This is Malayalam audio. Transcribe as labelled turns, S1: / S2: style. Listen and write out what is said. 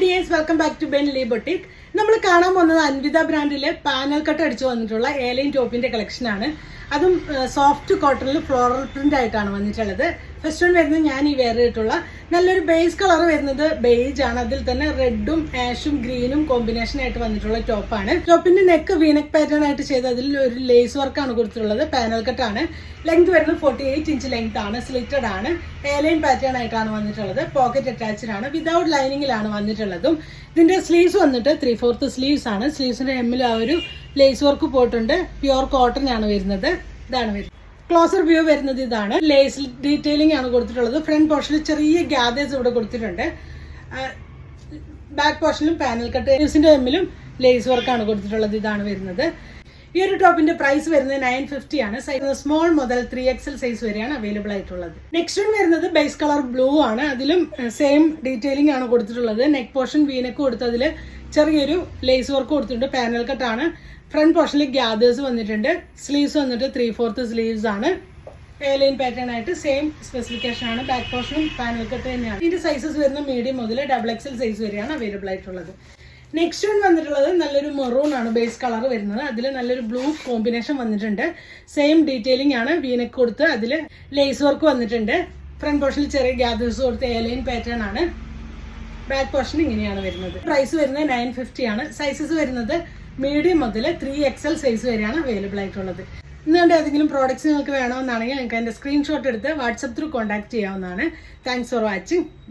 S1: Dears, welcome back to Ben Lee boutique. നമ്മൾ കാണാൻ പോകുന്നത് അൻവിത ബ്രാൻഡിലെ പാനൽ കട്ട് അടിച്ചു വന്നിട്ടുള്ള ഏലൈൻ ടോപ്പിന്റെ കളക്ഷൻ ആണ്. അതും സോഫ്റ്റ് കോട്ടണിൽ ഫ്ലോറൽ പ്രിന്റ് ആയിട്ടാണ് വന്നിട്ടുള്ളത്. ഫസ്റ്റ് വൺ വരുന്നത് ഞാൻ ഈ വെയർ ചെയ്തിട്ടുള്ള നല്ലൊരു ബേസ് കളർ വരുന്നത് ബേജ് ആണ്. അതിൽ തന്നെ റെഡും ആഷും ഗ്രീനും കോമ്പിനേഷൻ ആയിട്ട് വന്നിട്ടുള്ള ടോപ്പാണ്. ടോപ്പിന്റെ നെക്ക് വീനക്ക് പാറ്റേൺ ആയിട്ട് ചെയ്ത് അതിൽ ഒരു ലേസ് വർക്കാണ് കൊടുത്തിട്ടുള്ളത്. പാനൽ കട്ട് ആണ്. ലെങ്ത് വരുന്നത് 48 ഇഞ്ച് ലെങ്ത് ആണ്. സ്ലിറ്റഡ് ആണ്. ഏലൈൻ പാറ്റേൺ ആയിട്ടാണ് വന്നിട്ടുള്ളത്. പോക്കറ്റ് അറ്റാച്ച്ഡ് ആണ്. വിതൗട്ട് ലൈനിങ്ങിലാണ് വന്നിട്ടുള്ളതും. ഇതിന്റെ സ്ലീവ്സ് വന്നിട്ട് 3/4 സ്ലീവ്സ് ആണ്. സ്ലീവ്സിന്റെ എമ്മിൽ ആ ഒരു ലേസ് വർക്ക് പോയിട്ടുണ്ട്. പ്യുവർ കോട്ടൺ ആണ് വരുന്നത്. ഇതാണ് വരുന്നത്. ക്ലോസർ വ്യൂ വരുന്നത് ഇതാണ്. ലേസ് ഡീറ്റെയിലിംഗ് ആണ് കൊടുത്തിട്ടുള്ളത്. ഫ്രണ്ട് പോർഷനിൽ ചെറിയ ഗ്യാദേഴ്സ് ഇവിടെ കൊടുത്തിട്ടുണ്ട്. ബാക്ക് പോർഷനിലും പാനൽ കട്ട്. സ്ലീവ്സിന്റെ എമ്മിലും ലേസ് വർക്കാണ് കൊടുത്തിട്ടുള്ളത്. ഇതാണ് വരുന്നത്. ഈ ഒരു ടോപ്പിന്റെ പ്രൈസ് വരുന്നത് 950 ആണ്. സൈസ് സ്മോൾ മുതൽ 3XL സൈസ് വരെയാണ് അവൈലബിൾ ആയിട്ടുള്ളത്. നെക്സ്റ്റ് വൺ വരുന്നത് ബേസ് കളർ ബ്ലൂ ആണ്. അതിലും സെയിം ഡീറ്റെയിലിംഗ് ആണ് കൊടുത്തിട്ടുള്ളത്. നെക്ക് പോർഷൻ വീനക്ക് കൊടുത്തതിൽ ചെറിയൊരു ലേസ് വർക്ക് കൊടുത്തിട്ടുണ്ട്. പാനൽ കട്ട് ആണ്. ഫ്രണ്ട് പോർഷനിൽ ഗ്യാദേഴ്സ് വന്നിട്ടുണ്ട്. സ്ലീവ്സ് വന്നിട്ട് 3/4 സ്ലീവ്സ് ആണ്. ഏലൈൻ പാറ്റേൺ ആയിട്ട് സെയിം സ്പെസിഫിക്കേഷൻ ആണ്. ബാക്ക് പോർഷനും പാനൽ കട്ട് തന്നെയാണ്. ഇതിന്റെ സൈസസ് വരുന്ന മീഡിയം മുതൽ XXL സൈസ് വരെയാണ് അവൈലബിൾ ആയിട്ടുള്ളത്. നെക്സ്റ്റ് വൺ വന്നിട്ടുള്ളത് നല്ലൊരു മെറൂൺ ആണ് ബേസ് കളർ വരുന്നത്. അതിൽ നല്ലൊരു ബ്ലൂ കോമ്പിനേഷൻ വന്നിട്ടുണ്ട്. സെയിം ഡീറ്റെയിലിംഗ് ആണ്. വീനക്ക് കൊടുത്ത് അതിൽ ലേസ് വർക്ക് വന്നിട്ടുണ്ട്. ഫ്രണ്ട് പോർഷനിൽ ചെറിയ ഗ്യാദേഴ്സ് കൊടുത്ത് ഏലൈൻ പാറ്റേൺ ആണ്. ബാക്ക് പോർഷൻ ഇങ്ങനെയാണ് വരുന്നത്. പ്രൈസ് വരുന്നത് 950 ആണ്. സൈസസ് വരുന്നത് മീഡിയം മുതൽ 3XL സൈസ് വരെയാണ് അവൈലബിൾ ആയിട്ടുള്ളത്. ഇന്നുകൊണ്ട് ഏതെങ്കിലും പ്രോഡക്റ്റ്സ് നിങ്ങൾക്ക് വേണമെന്നാണെങ്കിൽ നിങ്ങൾക്ക് അതിൻ്റെ സ്ക്രീൻഷോട്ട് എടുത്ത് വാട്സപ്പ് ത്രൂ കോൺടാക്ട് ചെയ്യാവുന്നതാണ്. Thanks for watching.